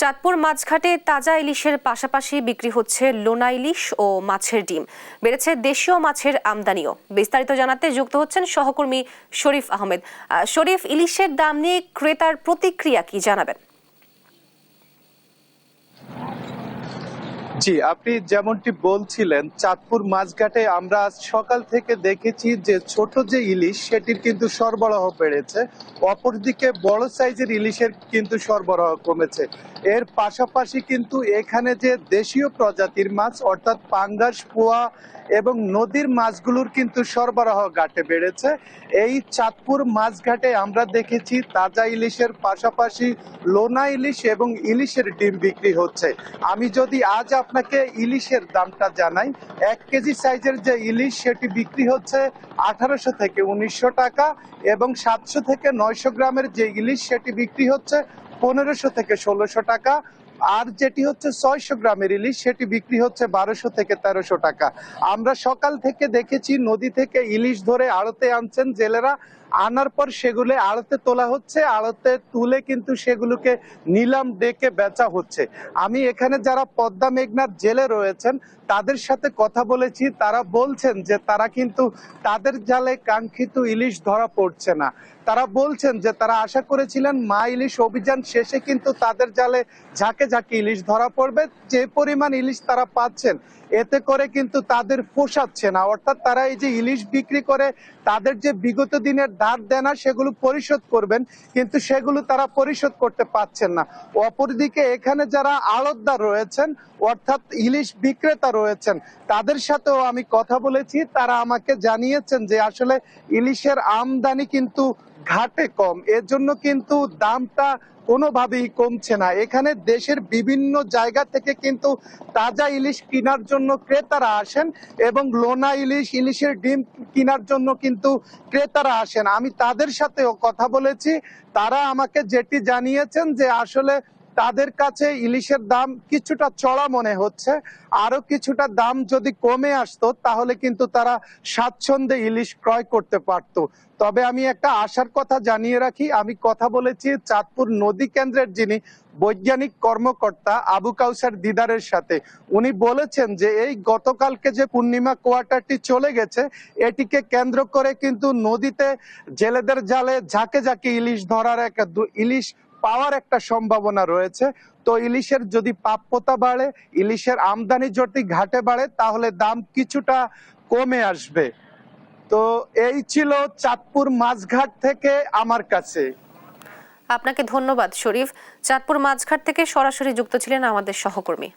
চাঁদপুর মাছঘাটে তাজা ইলিশের পাশাপাশি বিক্রি হচ্ছে লোনা ইলিশ ও মাছের ডিম। বেড়েছে দেশীয় মাছের আমদানিও। বিস্তারিত জানাতে যুক্ত হচ্ছেন সহকর্মী শরীফ আহমেদ। শরীফ, ইলিশের দাম নিয়ে ক্রেতার প্রতিক্রিয়া কি জানাবেন? জি, আপনি যেমনটি বলছিলেন, চাঁদপুর মাছঘাটে আমরা আজ সকাল থেকে দেখেছি যে ছোট যে ইলিশ সেটির কিন্তু সরবরাহ বেড়েছে। অপরদিকে বড় সাইজের ইলিশের কিন্তু সরবরাহ কমেছে। এর পাশাপাশি কিন্তু এখানে যে দেশীয় প্রজাতির মাছ অর্থাৎ পাঙ্গাস, পোয়া এবং নদীর মাছগুলোর কিন্তু সরবরাহ ঘাটে বেড়েছে। এই চাঁদপুর মাছঘাটে আমরা দেখেছি তাজা ইলিশের পাশাপাশি লোনা ইলিশ এবং ইলিশের ডিম বিক্রি হচ্ছে। আমি যদি আজ আপনাকে ইলিশের দামটা জানাই, 1 কেজি সাইজের যে ইলিশ সেটি বিক্রি হচ্ছে 1800 থেকে 1900 টাকা এবং 700 থেকে 900 গ্রামের যে ইলিশ সেটি বিক্রি হচ্ছে 1500 থেকে 1600 টাকা। আর যেটি হচ্ছে 600 গ্রামের ইলিশ সেটি বিক্রি হচ্ছে 1200 থেকে 1300 টাকা। আমরা সকাল থেকে দেখেছি নদী থেকে ইলিশ ধরে আড়তে আনছেন জেলেরা, আনার পর সেগুলো আড়তে তোলা হচ্ছে, আড়তে তুলে কিন্তু সেগুলোকে নিলাম ডেকে বেচা হচ্ছে। আমি এখানে যারা পদ্মা মেঘনার জেলে রয়েছেন তাদের সাথে কথা বলেছি, তারা বলছেন যে তারা কিন্তু তাদের জালে কাঙ্ক্ষিত ইলিশ ধরা পড়ছে না। তারা বলছেন যে তারা আশা করেছিলেন মা ইলিশ অভিযান শেষে কিন্তু তাদের জালে ঝাঁকে ঝাঁকে ইলিশ ধরা পড়বে। যে পরিমাণ ইলিশ তারা পাচ্ছেন এতে করে কিন্তু তাদের পোষাচ্ছে না, অর্থাৎ তারা এই যে ইলিশ বিক্রি করে তাদের যে বিগত দিনের ধার দেনা সেগুলো পরিশোধ করবেন, কিন্তু সেগুলো তারা পরিশোধ করতে পারছেন না। অপরদিকে এখানে যারা আড়তদার রয়েছেন অর্থাৎ ইলিশ বিক্রেতা রয়েছেন তাদের সাথেও আমি কথা বলেছি, তারা আমাকে জানিয়েছেন যে আসলে ইলিশের আমদানি কিন্তু ঘাটে কম, এর জন্য কিন্তু দামটা কোনোভাবেই কমছে না। এখানে দেশের বিভিন্ন জায়গা থেকে কিন্তু তাজা ইলিশ কেনার জন্য ক্রেতারা আসেন এবং লোনা ইলিশ, ইলিশের ডিম কেনার জন্য কিন্তু ক্রেতারা আসেন। আমি তাদের সাথেও কথা বলেছি, তারা আমাকে যেটি জানিয়েছেন যে আসলে তাদের কাছে ইলিশের দাম কিছুটা চড়া মনে হচ্ছে, আরো কিছুটা দাম যদি কমে আসতো তাহলে কিন্তু তারা স্বাচ্ছন্দ্যে ইলিশ ক্রয় করতে পারত। তবে আমি একটা আশার কথা জানিয়ে রাখি, আমি কথা বলেছি চাঁদপুর নদী কেন্দ্রের যিনি বৈজ্ঞানিক কর্মকর্তা আবু কাউসার দিদারের সাথে। উনি বলেছেন যে এই গতকালকে যে পূর্ণিমা কোয়ার্টারটি চলে গেছে এটিকে কেন্দ্র করে কিন্তু নদীতে জেলেদের জালে ঝাঁকে ঝাঁকে ইলিশ ধরার ইলিশ পাওয়ার একটা সম্ভাবনা রয়েছে। তো ইলিশের যদি প্রাপ্যতা বাড়ে, ইলিশের আমদানি যদি ঘাটে বাড়ে তাহলে দাম কিছুটা কমে আসবে। তো এই ছিল চাঁদপুর মাছঘাট থেকে আমার কাছে। আপনাকে ধন্যবাদ শরীফ। চাঁদপুর মাছঘাট থেকে সরাসরি যুক্ত ছিলেন আমাদের সহকর্মী।